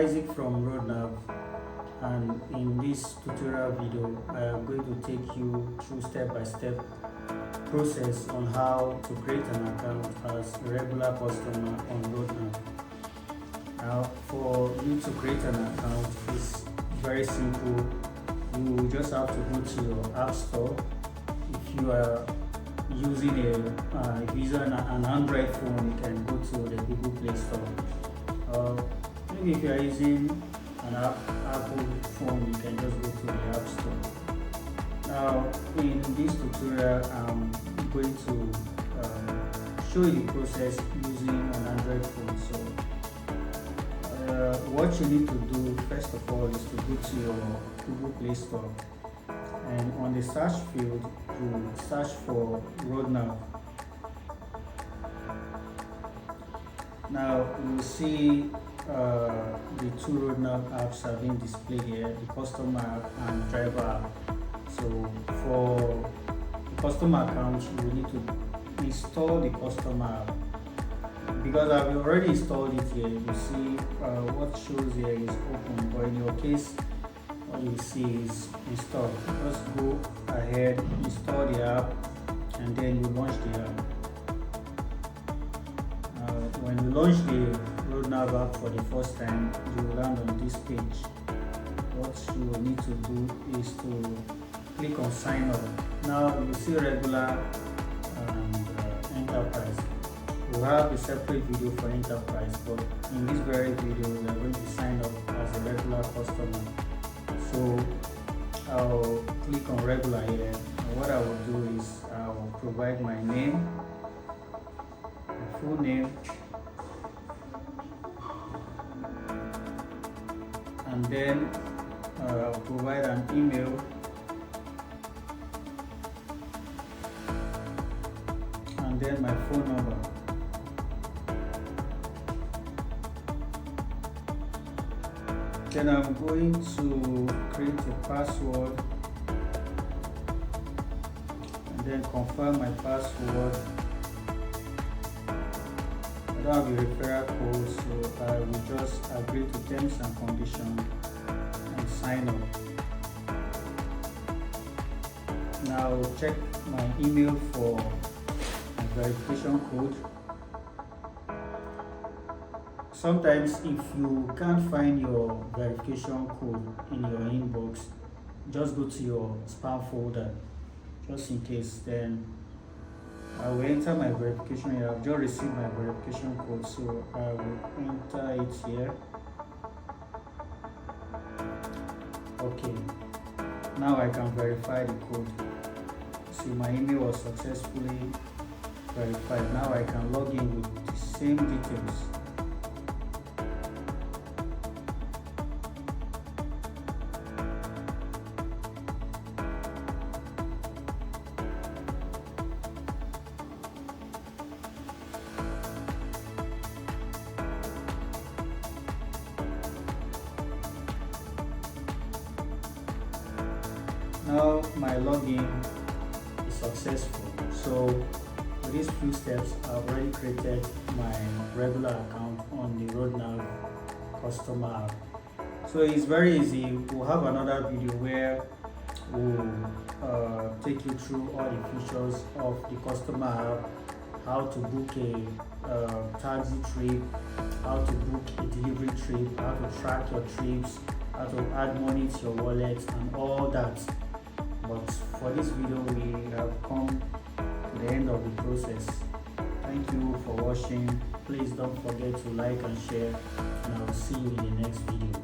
Isaac from Rodnav, and in this tutorial video I am going to take you through step-by-step process on how to create an account as a regular customer on Rodnav. Now, for you to create an account is very simple. You just have to go to your app store. If you are using an Android phone, you can go to the Google Play Store. Maybe if you are using an Apple phone, you can just go to the App Store. Now, in this tutorial, I'm going to show you the process using an Android phone. So, what you need to do first of all is to go to your Google Play Store, and on the search field, you search for Rodnav. Now you will see the two Rodnav apps are being displayed here, the customer app and driver app. So for the customer account, you will need to install the customer app. Because I've already installed it here, you see what shows here is open, but in your case, what you see is installed. Just go ahead, install the app, and then you launch the app. When you launch the Rodnav app for the first time, you will land on this page. What you will need to do is to click on sign up. Now you see regular and enterprise. We'll have a separate video for enterprise, but in this very video we are going to sign up as a regular customer. So I'll click on regular here, and what I will do is I'll provide my name, my full name, and then I'll provide an email, and then my phone number. Then I'm going to create a password and then confirm my password. I don't have a referral code, so I will just agree to terms and conditions and sign up. Now check my email for my verification code. Sometimes if you can't find your verification code in your inbox, just go to your spam folder, just in case. Then I will enter my verification here. I've just received my verification code, so I will enter it here. Okay, now I can verify the code. See, my email was successfully verified. Now I can log in with the same details. Now my login is successful. So with these few steps, I've already created my regular account on the Rodnav customer app. So it's very easy. We'll have another video where we'll take you through all the features of the customer app, how to book a taxi trip, how to book a delivery trip, how to track your trips, how to add money to your wallet, and all that. But for this video, we have come to the end of the process. Thank you for watching. Please don't forget to like and share, and I will see you in the next video.